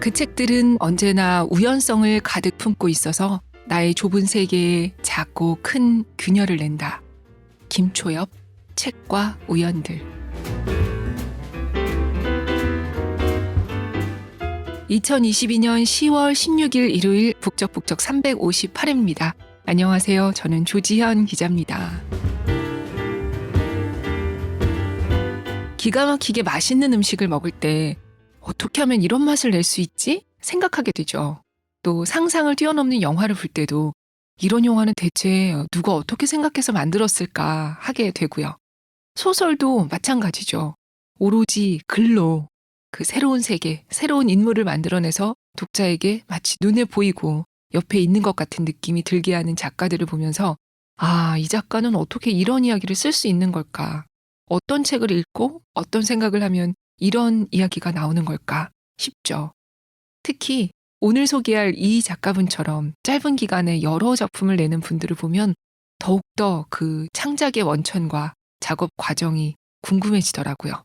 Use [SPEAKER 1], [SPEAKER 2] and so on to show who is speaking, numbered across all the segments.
[SPEAKER 1] 그 책들은 언제나 우연성을 가득 품고 있어서 나의 좁은 세계에 작고 큰 균열을 낸다. 김초엽, 책과 우연들. 2022년 10월 16일 일요일 북적북적 358회입니다. 안녕하세요. 저는 조지현 기자입니다. 기가 막히게 맛있는 음식을 먹을 때 어떻게 하면 이런 맛을 낼 수 있지? 생각하게 되죠. 또 상상을 뛰어넘는 영화를 볼 때도 이런 영화는 대체 누가 어떻게 생각해서 만들었을까 하게 되고요. 소설도 마찬가지죠. 오로지 글로 그 새로운 세계, 새로운 인물을 만들어내서 독자에게 마치 눈에 보이고 옆에 있는 것 같은 느낌이 들게 하는 작가들을 보면서 이 작가는 어떻게 이런 이야기를 쓸 수 있는 걸까? 어떤 책을 읽고 어떤 생각을 하면 이런 이야기가 나오는 걸까 싶죠. 특히 오늘 소개할 이 작가분처럼 짧은 기간에 여러 작품을 내는 분들을 보면 더욱더 그 창작의 원천과 작업 과정이 궁금해지더라고요.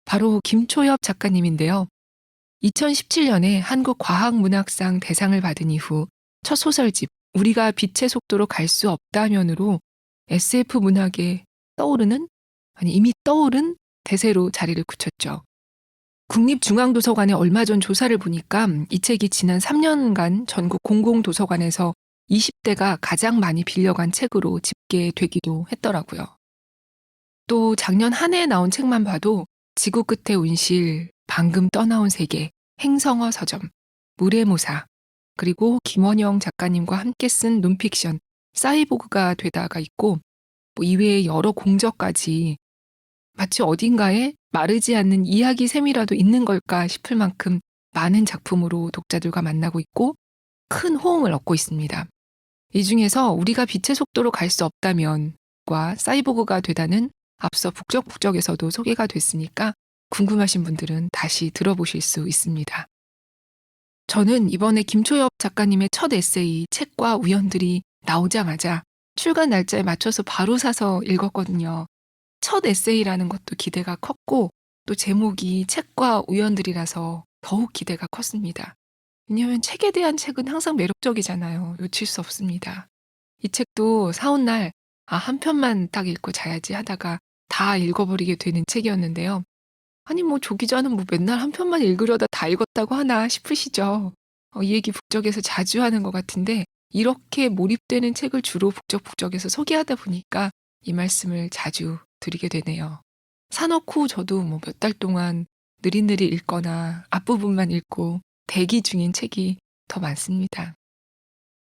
[SPEAKER 1] 바로 김초엽 작가님인데요. 2017년에 한국과학문학상 대상을 받은 이후 첫 소설집 우리가 빛의 속도로 갈 수 없다면으로 SF 문학에 이미 떠오른 대세로 자리를 굳혔죠. 국립중앙도서관에 얼마 전 조사를 보니까 이 책이 지난 3년간 전국 공공도서관에서 20대가 가장 많이 빌려간 책으로 집계되기도 했더라고요. 또 작년 한 해에 나온 책만 봐도 지구 끝의 운실, 방금 떠나온 세계, 행성어 서점, 물의 모사, 그리고 김원영 작가님과 함께 쓴 논픽션, 사이보그가 되다가 있고 이외에 여러 공저까지 마치 어딘가에 마르지 않는 이야기 셈이라도 있는 걸까 싶을 만큼 많은 작품으로 독자들과 만나고 있고 큰 호응을 얻고 있습니다. 이 중에서 우리가 빛의 속도로 갈 수 없다면과 사이보그가 되다는 앞서 북적북적에서도 소개가 됐으니까 궁금하신 분들은 다시 들어보실 수 있습니다. 저는 이번에 김초엽 작가님의 첫 에세이 책과 우연들이 나오자마자 출간 날짜에 맞춰서 바로 사서 읽었거든요. 첫 에세이라는 것도 기대가 컸고 또 제목이 책과 우연들이라서 더욱 기대가 컸습니다. 왜냐하면 책에 대한 책은 항상 매력적이잖아요. 놓칠 수 없습니다. 이 책도 사온 날 한 편만 딱 읽고 자야지 하다가 다 읽어버리게 되는 책이었는데요. 조 기자는 맨날 한 편만 읽으려다 다 읽었다고 하나 싶으시죠? 이 얘기 북적에서 자주 하는 것 같은데 이렇게 몰입되는 책을 주로 북적북적에서 소개하다 보니까 이 말씀을 자주 드리게 되네요. 사놓고 저도 몇 달 동안 느릿느릿 읽거나 앞부분만 읽고 대기 중인 책이 더 많습니다.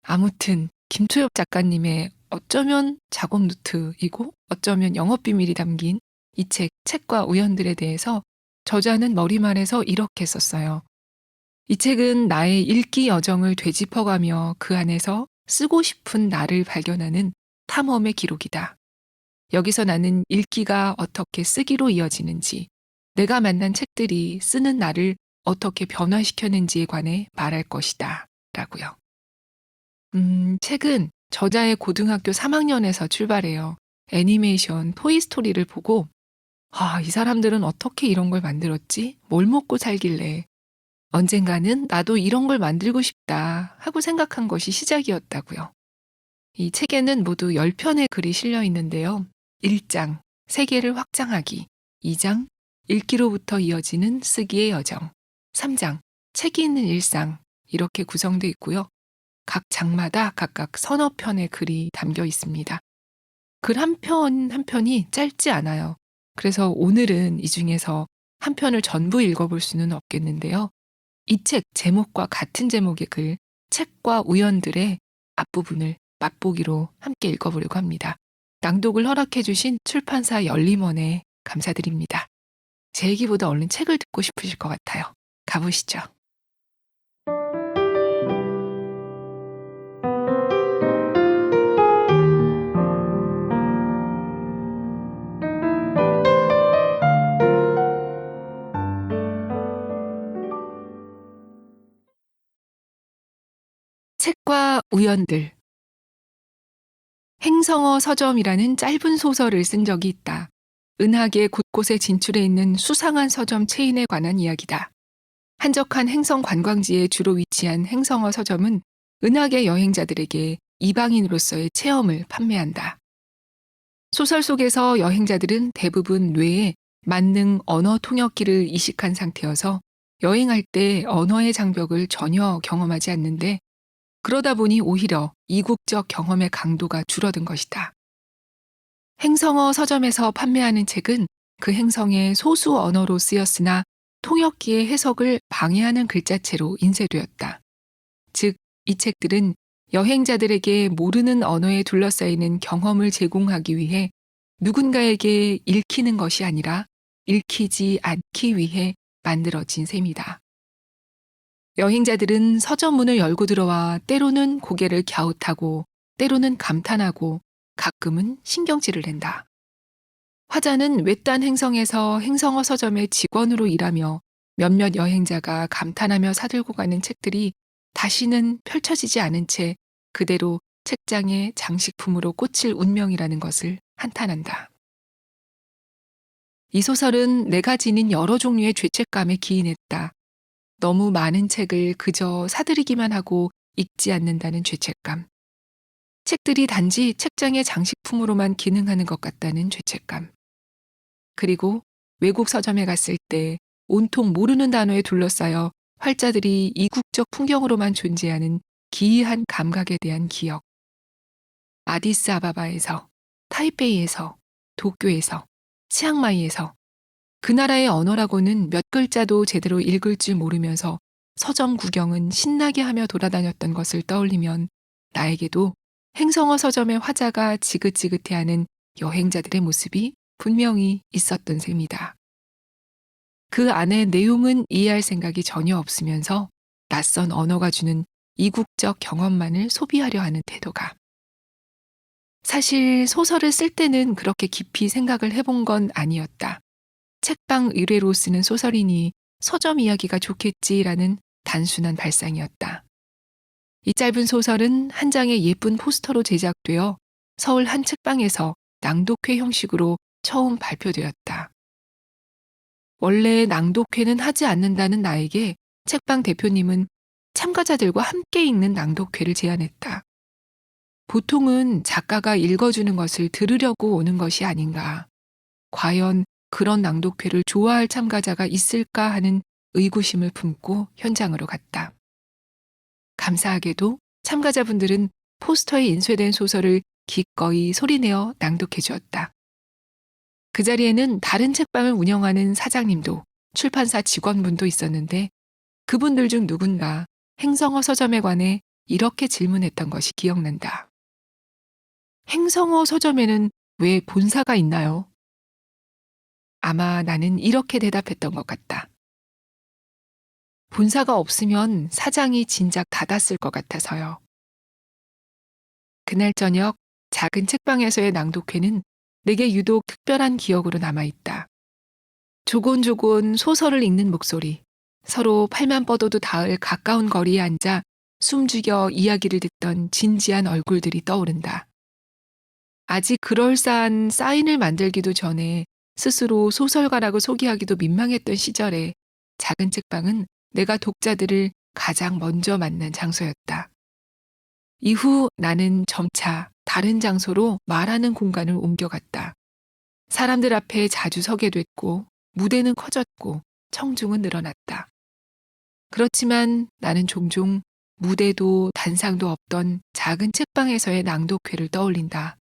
[SPEAKER 1] 아무튼 김초엽 작가님의 어쩌면 작업 노트이고 어쩌면 영업비밀이 담긴 이 책과 우연들에 대해서 저자는 머리말에서 이렇게 썼어요. 이 책은 나의 읽기 여정을 되짚어가며 그 안에서 쓰고 싶은 나를 발견하는 탐험의 기록이다. 여기서 나는 읽기가 어떻게 쓰기로 이어지는지, 내가 만난 책들이 쓰는 나를 어떻게 변화시켰는지에 관해 말할 것이다. 라고요. 책은 저자의 고등학교 3학년에서 출발해요. 애니메이션 토이스토리를 보고 이 사람들은 어떻게 이런 걸 만들었지? 뭘 먹고 살길래? 언젠가는 나도 이런 걸 만들고 싶다 하고 생각한 것이 시작이었다고요. 이 책에는 모두 10편의 글이 실려 있는데요. 1장, 세계를 확장하기. 2장, 읽기로부터 이어지는 쓰기의 여정. 3장, 책이 있는 일상. 이렇게 구성되어 있고요. 각 장마다 각각 서너 편의 글이 담겨 있습니다. 글 한 편 한 편이 짧지 않아요. 그래서 오늘은 이 중에서 한 편을 전부 읽어볼 수는 없겠는데요. 이 책 제목과 같은 제목의 글, 책과 우연들의 앞부분을 맛보기로 함께 읽어보려고 합니다. 낭독을 허락해 주신 출판사 열림원에 감사드립니다. 제 얘기보다 얼른 책을 듣고 싶으실 것 같아요. 가보시죠. 책과 우연들. 행성어 서점이라는 짧은 소설을 쓴 적이 있다. 은하계 곳곳에 진출해 있는 수상한 서점 체인에 관한 이야기다. 한적한 행성 관광지에 주로 위치한 행성어 서점은 은하계 여행자들에게 이방인으로서의 체험을 판매한다. 소설 속에서 여행자들은 대부분 뇌에 만능 언어 통역기를 이식한 상태여서 여행할 때 언어의 장벽을 전혀 경험하지 않는데, 그러다 보니 오히려 이국적 경험의 강도가 줄어든 것이다. 행성어 서점에서 판매하는 책은 그 행성의 소수 언어로 쓰였으나 통역기의 해석을 방해하는 글자체로 인쇄되었다. 즉, 이 책들은 여행자들에게 모르는 언어에 둘러싸이는 경험을 제공하기 위해 누군가에게 읽히는 것이 아니라 읽히지 않기 위해 만들어진 셈이다. 여행자들은 서점문을 열고 들어와 때로는 고개를 갸웃하고 때로는 감탄하고 가끔은 신경질을 낸다. 화자는 외딴 행성에서 행성어 서점의 직원으로 일하며 몇몇 여행자가 감탄하며 사들고 가는 책들이 다시는 펼쳐지지 않은 채 그대로 책장에 장식품으로 꽂힐 운명이라는 것을 한탄한다. 이 소설은 내가 지닌 여러 종류의 죄책감에 기인했다. 너무 많은 책을 그저 사들이기만 하고 읽지 않는다는 죄책감. 책들이 단지 책장의 장식품으로만 기능하는 것 같다는 죄책감. 그리고 외국 서점에 갔을 때 온통 모르는 단어에 둘러싸여 활자들이 이국적 풍경으로만 존재하는 기이한 감각에 대한 기억. 아디스아바바에서, 타이베이에서, 도쿄에서, 치앙마이에서 그 나라의 언어라고는 몇 글자도 제대로 읽을 줄 모르면서 서점 구경은 신나게 하며 돌아다녔던 것을 떠올리면 나에게도 행성어 서점의 화자가 지긋지긋해하는 여행자들의 모습이 분명히 있었던 셈이다. 그 안의 내용은 이해할 생각이 전혀 없으면서 낯선 언어가 주는 이국적 경험만을 소비하려 하는 태도가. 사실 소설을 쓸 때는 그렇게 깊이 생각을 해본 건 아니었다. 책방 의뢰로 쓰는 소설이니 서점 이야기가 좋겠지라는 단순한 발상이었다. 이 짧은 소설은 한 장의 예쁜 포스터로 제작되어 서울 한 책방에서 낭독회 형식으로 처음 발표되었다. 원래 낭독회는 하지 않는다는 나에게 책방 대표님은 참가자들과 함께 읽는 낭독회를 제안했다. 보통은 작가가 읽어주는 것을 들으려고 오는 것이 아닌가. 과연 그런 낭독회를 좋아할 참가자가 있을까 하는 의구심을 품고 현장으로 갔다. 감사하게도 참가자분들은 포스터에 인쇄된 소설을 기꺼이 소리내어 낭독해 주었다. 그 자리에는 다른 책방을 운영하는 사장님도 출판사 직원분도 있었는데 그분들 중 누군가 행성어 서점에 관해 이렇게 질문했던 것이 기억난다. 행성어 서점에는 왜 본사가 있나요? 아마 나는 이렇게 대답했던 것 같다. 본사가 없으면 사장이 진작 닫았을 것 같아서요. 그날 저녁 작은 책방에서의 낭독회는 내게 유독 특별한 기억으로 남아있다. 조곤조곤 소설을 읽는 목소리, 서로 팔만 뻗어도 닿을 가까운 거리에 앉아 숨죽여 이야기를 듣던 진지한 얼굴들이 떠오른다. 아직 그럴싸한 사인을 만들기도 전에 스스로 소설가라고 소개하기도 민망했던 시절에 작은 책방은 내가 독자들을 가장 먼저 만난 장소였다. 이후 나는 점차 다른 장소로 말하는 공간을 옮겨갔다. 사람들 앞에 자주 서게 됐고 무대는 커졌고 청중은 늘어났다. 그렇지만 나는 종종 무대도 단상도 없던 작은 책방에서의 낭독회를 떠올린다.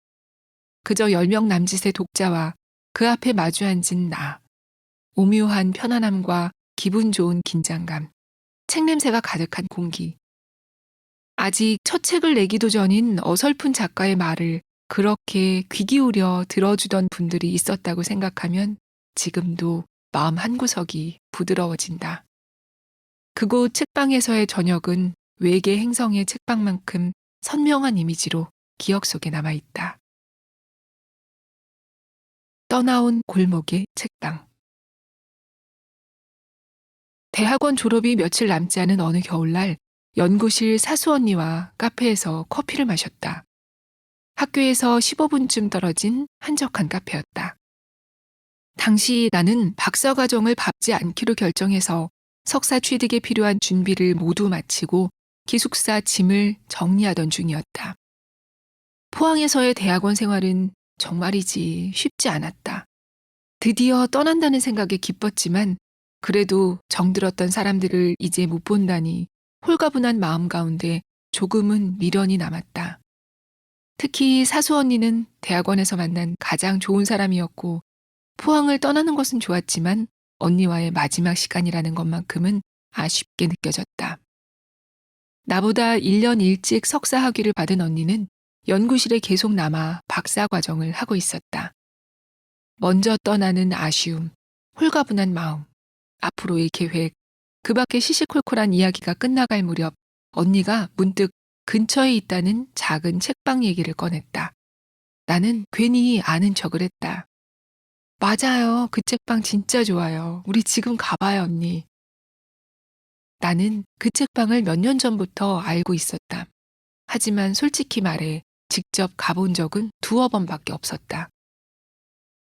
[SPEAKER 1] 그저 10명 남짓의 독자와 그 앞에 마주 앉은 나. 오묘한 편안함과 기분 좋은 긴장감, 책 냄새가 가득한 공기. 아직 첫 책을 내기도 전인 어설픈 작가의 말을 그렇게 귀 기울여 들어주던 분들이 있었다고 생각하면 지금도 마음 한구석이 부드러워진다. 그곳 책방에서의 저녁은 외계 행성의 책방만큼 선명한 이미지로 기억 속에 남아있다. 떠나온 골목의 책방. 대학원 졸업이 며칠 남지 않은 어느 겨울날 연구실 사수 언니와 카페에서 커피를 마셨다. 학교에서 15분쯤 떨어진 한적한 카페였다. 당시 나는 박사과정을 밟지 않기로 결정해서 석사 취득에 필요한 준비를 모두 마치고 기숙사 짐을 정리하던 중이었다. 포항에서의 대학원 생활은 정말이지 쉽지 않았다. 드디어 떠난다는 생각에 기뻤지만 그래도 정들었던 사람들을 이제 못 본다니 홀가분한 마음 가운데 조금은 미련이 남았다. 특히 사수 언니는 대학원에서 만난 가장 좋은 사람이었고 포항을 떠나는 것은 좋았지만 언니와의 마지막 시간이라는 것만큼은 아쉽게 느껴졌다. 나보다 1년 일찍 석사 학위를 받은 언니는 연구실에 계속 남아 박사 과정을 하고 있었다. 먼저 떠나는 아쉬움, 홀가분한 마음, 앞으로의 계획, 그 밖에 시시콜콜한 이야기가 끝나갈 무렵 언니가 문득 근처에 있다는 작은 책방 얘기를 꺼냈다. 나는 괜히 아는 척을 했다. 맞아요. 그 책방 진짜 좋아요. 우리 지금 가봐요, 언니. 나는 그 책방을 몇 년 전부터 알고 있었다. 하지만 솔직히 말해 직접 가본 적은 두어 번밖에 없었다.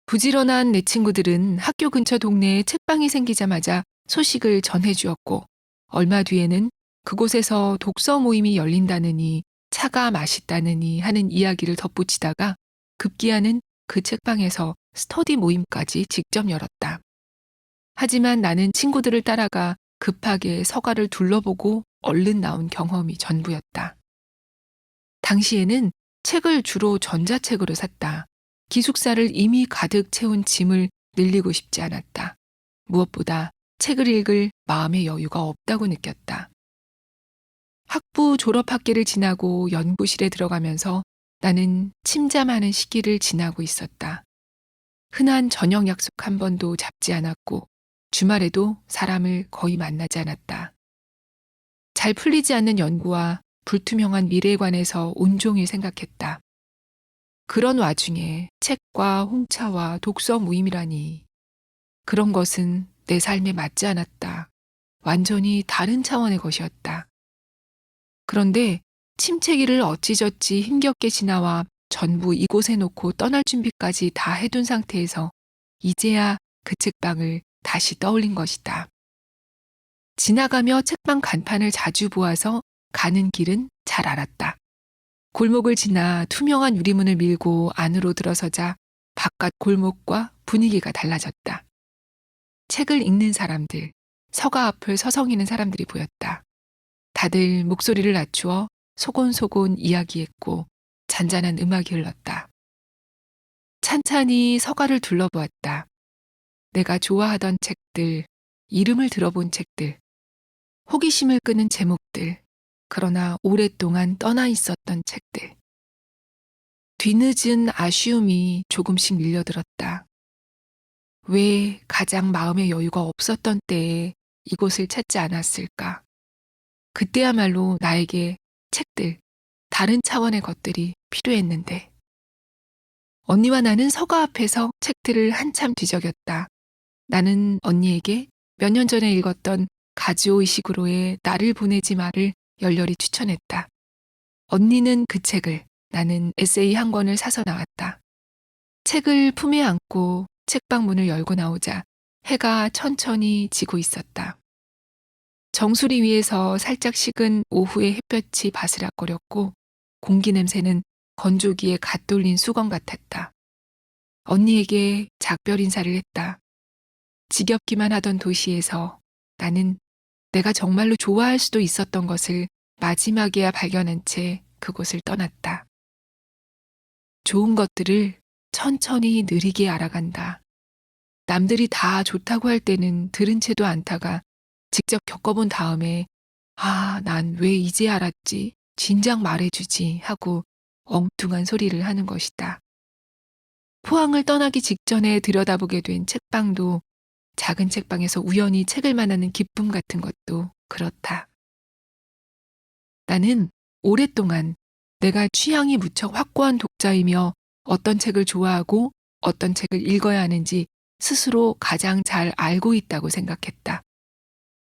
[SPEAKER 1] 부지런한 내 친구들은 학교 근처 동네에 책방이 생기자마자 소식을 전해주었고 얼마 뒤에는 그곳에서 독서 모임이 열린다느니 차가 맛있다느니 하는 이야기를 덧붙이다가 급기야는 그 책방에서 스터디 모임까지 직접 열었다. 하지만 나는 친구들을 따라가 급하게 서가를 둘러보고 얼른 나온 경험이 전부였다. 당시에는 책을 주로 전자책으로 샀다. 기숙사를 이미 가득 채운 짐을 늘리고 싶지 않았다. 무엇보다 책을 읽을 마음의 여유가 없다고 느꼈다. 학부 졸업학기를 지나고 연구실에 들어가면서 나는 침잠하는 시기를 지나고 있었다. 흔한 저녁 약속 한 번도 잡지 않았고 주말에도 사람을 거의 만나지 않았다. 잘 풀리지 않는 연구와 불투명한 미래에 관해서 온종일 생각했다. 그런 와중에 책과 홍차와 독서 모임이라니. 그런 것은 내 삶에 맞지 않았다. 완전히 다른 차원의 것이었다. 그런데 침체기를 어찌저찌 힘겹게 지나와 전부 이곳에 놓고 떠날 준비까지 다 해둔 상태에서 이제야 그 책방을 다시 떠올린 것이다. 지나가며 책방 간판을 자주 보아서 가는 길은 잘 알았다. 골목을 지나 투명한 유리문을 밀고 안으로 들어서자 바깥 골목과 분위기가 달라졌다. 책을 읽는 사람들, 서가 앞을 서성이는 사람들이 보였다. 다들 목소리를 낮추어 소곤소곤 이야기했고 잔잔한 음악이 흘렀다. 찬찬히 서가를 둘러보았다. 내가 좋아하던 책들, 이름을 들어본 책들, 호기심을 끄는 제목들, 그러나 오랫동안 떠나 있었던 책들. 뒤늦은 아쉬움이 조금씩 밀려들었다. 왜 가장 마음의 여유가 없었던 때에 이곳을 찾지 않았을까? 그때야말로 나에게 책들, 다른 차원의 것들이 필요했는데. 언니와 나는 서가 앞에서 책들을 한참 뒤적였다. 나는 언니에게 몇 년 전에 읽었던 가즈오 이시구로의 나를 보내지 마를 열렬히 추천했다. 언니는 그 책을, 나는 에세이 한 권을 사서 나왔다. 책을 품에 안고 책방 문을 열고 나오자 해가 천천히 지고 있었다. 정수리 위에서 살짝 식은 오후의 햇볕이 바스락거렸고 공기 냄새는 건조기에 갓 돌린 수건 같았다. 언니에게 작별 인사를 했다. 지겹기만 하던 도시에서 나는 내가 정말로 좋아할 수도 있었던 것을 마지막에야 발견한 채 그곳을 떠났다. 좋은 것들을 천천히 느리게 알아간다. 남들이 다 좋다고 할 때는 들은 채도 않다가 직접 겪어본 다음에 난 왜 이제 알았지? 진작 말해주지 하고 엉뚱한 소리를 하는 것이다. 포항을 떠나기 직전에 들여다보게 된 책방도 작은 책방에서 우연히 책을 만나는 기쁨 같은 것도 그렇다. 나는 오랫동안 내가 취향이 무척 확고한 독자이며 어떤 책을 좋아하고 어떤 책을 읽어야 하는지 스스로 가장 잘 알고 있다고 생각했다.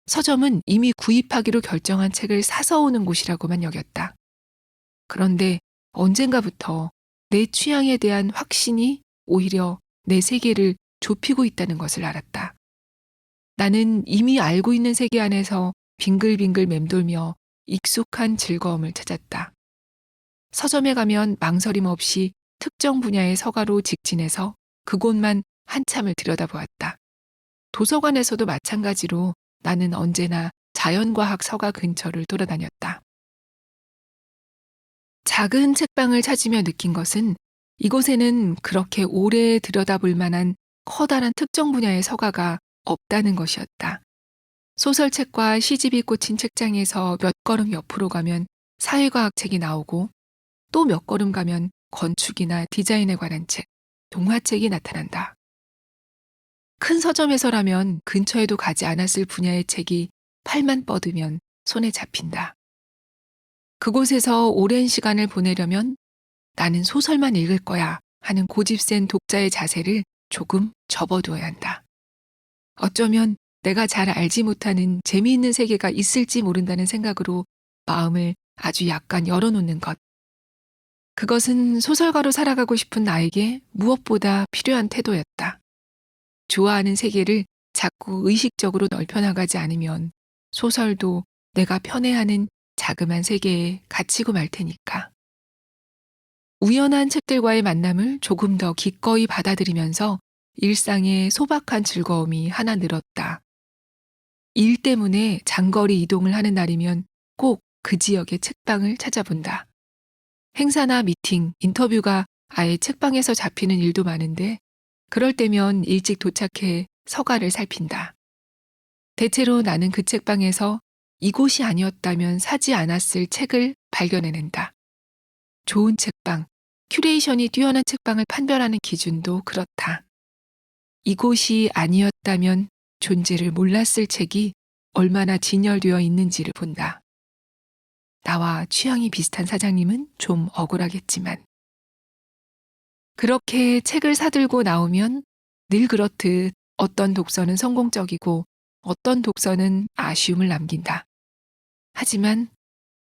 [SPEAKER 1] 서점은 이미 구입하기로 결정한 책을 사서 오는 곳이라고만 여겼다. 그런데 언젠가부터 내 취향에 대한 확신이 오히려 내 세계를 좁히고 있다는 것을 알았다. 나는 이미 알고 있는 세계 안에서 빙글빙글 맴돌며 익숙한 즐거움을 찾았다. 서점에 가면 망설임 없이 특정 분야의 서가로 직진해서 그곳만 한참을 들여다보았다. 도서관에서도 마찬가지로 나는 언제나 자연과학 서가 근처를 돌아다녔다. 작은 책방을 찾으며 느낀 것은 이곳에는 그렇게 오래 들여다볼 만한 커다란 특정 분야의 서가가 없다는 것이었다. 소설책과 시집이 꽂힌 책장에서 몇 걸음 옆으로 가면 사회과학 책이 나오고 또 몇 걸음 가면 건축이나 디자인에 관한 책, 동화책이 나타난다. 큰 서점에서라면 근처에도 가지 않았을 분야의 책이 팔만 뻗으면 손에 잡힌다. 그곳에서 오랜 시간을 보내려면 나는 소설만 읽을 거야 하는 고집센 독자의 자세를 조금 접어두어야 한다. 어쩌면 내가 잘 알지 못하는 재미있는 세계가 있을지 모른다는 생각으로 마음을 아주 약간 열어놓는 것. 그것은 소설가로 살아가고 싶은 나에게 무엇보다 필요한 태도였다. 좋아하는 세계를 자꾸 의식적으로 넓혀나가지 않으면 소설도 내가 편애하는 자그만 세계에 갇히고 말 테니까. 우연한 책들과의 만남을 조금 더 기꺼이 받아들이면서 일상의 소박한 즐거움이 하나 늘었다. 일 때문에 장거리 이동을 하는 날이면 꼭 그 지역의 책방을 찾아본다. 행사나 미팅, 인터뷰가 아예 책방에서 잡히는 일도 많은데 그럴 때면 일찍 도착해 서가를 살핀다. 대체로 나는 그 책방에서 이곳이 아니었다면 사지 않았을 책을 발견해낸다. 좋은 책방, 큐레이션이 뛰어난 책방을 판별하는 기준도 그렇다. 이곳이 아니었다면 존재를 몰랐을 책이 얼마나 진열되어 있는지를 본다. 나와 취향이 비슷한 사장님은 좀 억울하겠지만. 그렇게 책을 사들고 나오면 늘 그렇듯 어떤 독서는 성공적이고 어떤 독서는 아쉬움을 남긴다. 하지만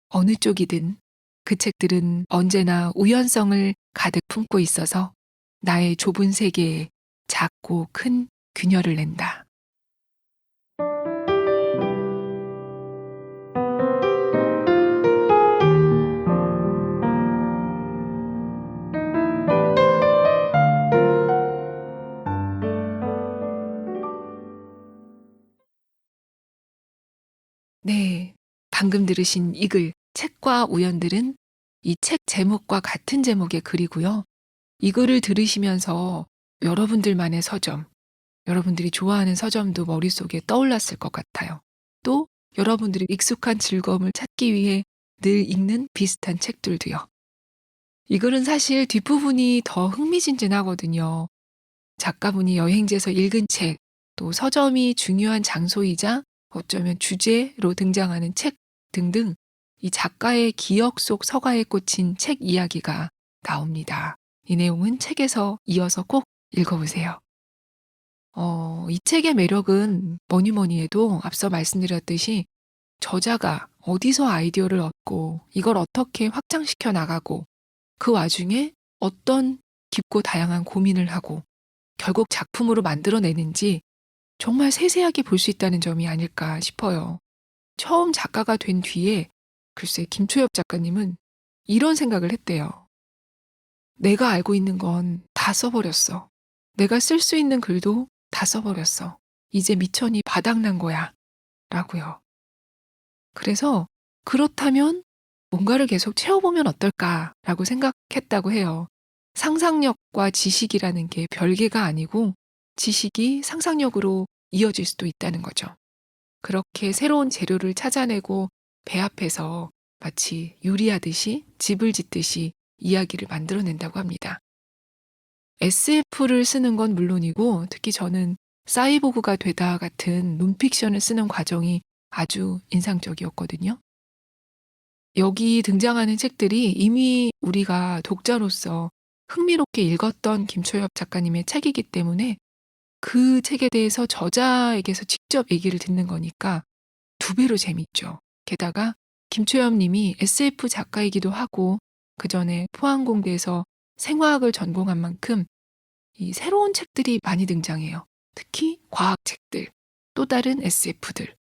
[SPEAKER 1] 어느 쪽이든 그 책들은 언제나 우연성을 가득 품고 있어서 나의 좁은 세계에 작고 큰 균열을 낸다. 네, 방금 들으신 이 글, 책과 우연들은 이 책 제목과 같은 제목의 글이고요. 이 글을 들으시면서 여러분들만의 서점, 여러분들이 좋아하는 서점도 머릿속에 떠올랐을 것 같아요. 또 여러분들이 익숙한 즐거움을 찾기 위해 늘 읽는 비슷한 책들도요. 이 글은 사실 뒷부분이 더 흥미진진하거든요. 작가분이 여행지에서 읽은 책, 또 서점이 중요한 장소이자 어쩌면 주제로 등장하는 책 등등 이 작가의 기억 속 서가에 꽂힌 책 이야기가 나옵니다. 이 내용은 책에서 이어서 꼭 읽어보세요. 이 책의 매력은 뭐니 뭐니 해도 앞서 말씀드렸듯이 저자가 어디서 아이디어를 얻고 이걸 어떻게 확장시켜 나가고 그 와중에 어떤 깊고 다양한 고민을 하고 결국 작품으로 만들어내는지 정말 세세하게 볼 수 있다는 점이 아닐까 싶어요. 처음 작가가 된 뒤에 글쎄 김초엽 작가님은 이런 생각을 했대요. 내가 알고 있는 건 다 써버렸어. 내가 쓸 수 있는 글도 다 써버렸어. 이제 미천이 바닥난 거야. 라고요. 그래서 그렇다면 뭔가를 계속 채워보면 어떨까라고 생각했다고 해요. 상상력과 지식이라는 게 별개가 아니고 지식이 상상력으로 이어질 수도 있다는 거죠. 그렇게 새로운 재료를 찾아내고 배 앞에서 마치 요리하듯이 집을 짓듯이 이야기를 만들어낸다고 합니다. SF를 쓰는 건 물론이고 특히 저는 사이보그가 되다 같은 논픽션을 쓰는 과정이 아주 인상적이었거든요. 여기 등장하는 책들이 이미 우리가 독자로서 흥미롭게 읽었던 김초엽 작가님의 책이기 때문에 그 책에 대해서 저자에게서 직접 얘기를 듣는 거니까 두 배로 재밌죠. 게다가 김초엽 님이 SF 작가이기도 하고 그 전에 포항공대에서 생화학을 전공한 만큼 이 새로운 책들이 많이 등장해요. 특히 과학 책들. 또 다른 SF들.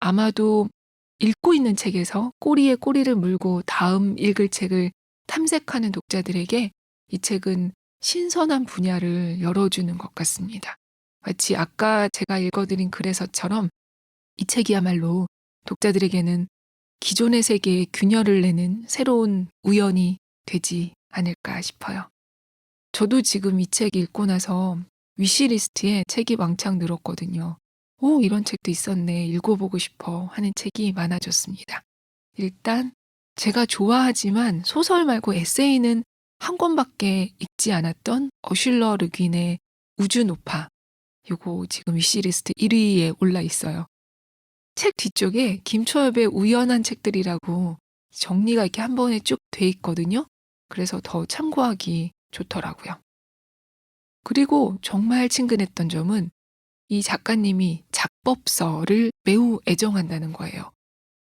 [SPEAKER 1] 아마도 읽고 있는 책에서 꼬리에 꼬리를 물고 다음 읽을 책을 탐색하는 독자들에게 이 책은 신선한 분야를 열어주는 것 같습니다. 마치 아까 제가 읽어드린 글에서처럼 이 책이야말로 독자들에게는 기존의 세계에 균열을 내는 새로운 우연이 되지 않을까 싶어요. 저도 지금 이 책 읽고 나서 위시리스트에 책이 왕창 늘었거든요. 오, 이런 책도 있었네. 읽어보고 싶어 하는 책이 많아졌습니다. 일단 제가 좋아하지만 소설 말고 에세이는 한 권밖에 읽지 않았던 어슐러 르귄의 우주노파. 요거 지금 위시리스트 1위에 올라 있어요. 책 뒤쪽에 김초엽의 우연한 책들이라고 정리가 이렇게 한 번에 쭉 돼 있거든요. 그래서 더 참고하기 좋더라고요. 그리고 정말 친근했던 점은 이 작가님이 작법서를 매우 애정한다는 거예요.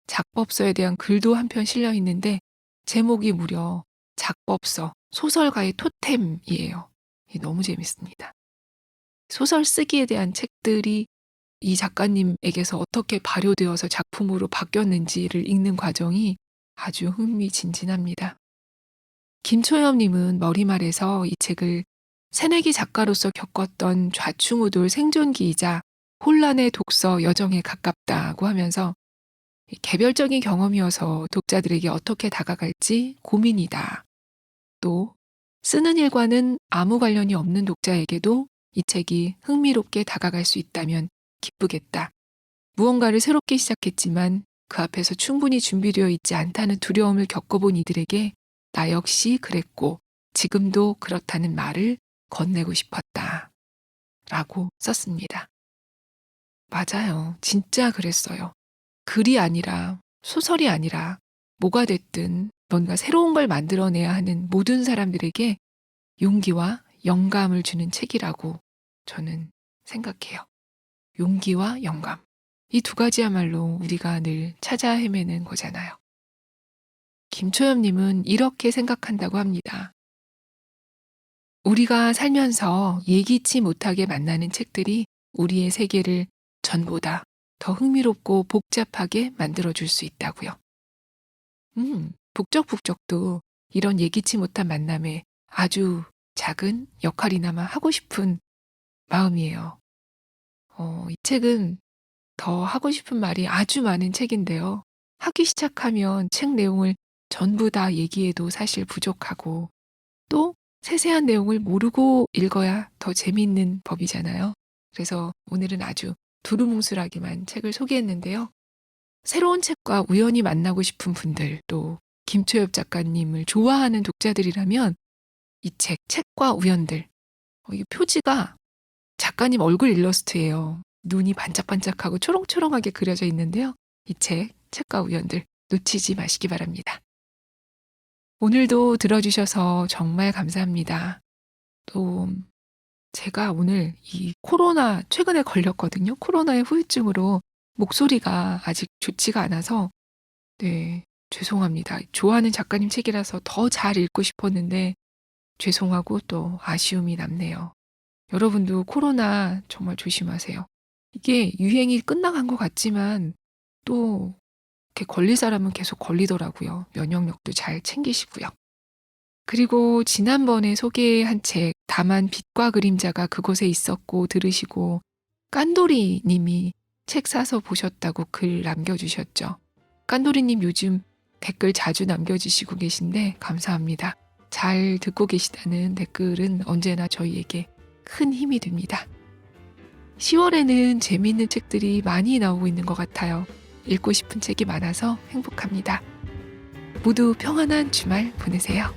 [SPEAKER 1] 작법서에 대한 글도 한 편 실려 있는데 제목이 무려 작법서, 소설가의 토템이에요. 너무 재밌습니다. 소설 쓰기에 대한 책들이 이 작가님에게서 어떻게 발효되어서 작품으로 바뀌었는지를 읽는 과정이 아주 흥미진진합니다. 김초엽님은 머리말에서 이 책을 새내기 작가로서 겪었던 좌충우돌 생존기이자 혼란의 독서 여정에 가깝다고 하면서 개별적인 경험이어서 독자들에게 어떻게 다가갈지 고민이다. 또 쓰는 일과는 아무 관련이 없는 독자에게도 이 책이 흥미롭게 다가갈 수 있다면 기쁘겠다. 무언가를 새롭게 시작했지만 그 앞에서 충분히 준비되어 있지 않다는 두려움을 겪어본 이들에게 나 역시 그랬고 지금도 그렇다는 말을 건네고 싶었다. 라고 썼습니다. 맞아요. 진짜 그랬어요. 글이 아니라 소설이 아니라 뭐가 됐든 뭔가 새로운 걸 만들어내야 하는 모든 사람들에게 용기와 영감을 주는 책이라고 저는 생각해요. 용기와 영감. 이 두 가지야말로 우리가 늘 찾아 헤매는 거잖아요. 김초엽님은 이렇게 생각한다고 합니다. 우리가 살면서 예기치 못하게 만나는 책들이 우리의 세계를 전보다 더 흥미롭고 복잡하게 만들어줄 수 있다고요. 북적북적도 이런 예기치 못한 만남에 아주 작은 역할이나마 하고 싶은 마음이에요. 이 책은 더 하고 싶은 말이 아주 많은 책인데요. 하기 시작하면 책 내용을 전부 다 얘기해도 사실 부족하고 또 세세한 내용을 모르고 읽어야 더 재미있는 법이잖아요. 그래서 오늘은 아주 두루뭉술하게만 책을 소개했는데요. 새로운 책과 우연히 만나고 싶은 분들 또 김초엽 작가님을 좋아하는 독자들이라면 이 책, 책과 우연들. 이 표지가 작가님 얼굴 일러스트예요. 눈이 반짝반짝하고 초롱초롱하게 그려져 있는데요. 이 책, 책과 우연들 놓치지 마시기 바랍니다. 오늘도 들어주셔서 정말 감사합니다. 또 제가 오늘 이 코로나 최근에 걸렸거든요. 코로나의 후유증으로 목소리가 아직 좋지가 않아서 네, 죄송합니다. 좋아하는 작가님 책이라서 더 잘 읽고 싶었는데 죄송하고 또 아쉬움이 남네요. 여러분도 코로나 정말 조심하세요. 이게 유행이 끝나간 것 같지만 또 이렇게 걸릴 사람은 계속 걸리더라고요. 면역력도 잘 챙기시고요. 그리고 지난번에 소개한 책 다만 빛과 그림자가 그곳에 있었고 들으시고 깐돌이 님이 책 사서 보셨다고 글 남겨주셨죠. 깐돌이 님 요즘 댓글 자주 남겨주시고 계신데 감사합니다. 잘 듣고 계시다는 댓글은 언제나 저희에게 큰 힘이 됩니다. 10월에는 재미있는 책들이 많이 나오고 있는 것 같아요. 읽고 싶은 책이 많아서 행복합니다. 모두 평안한 주말 보내세요.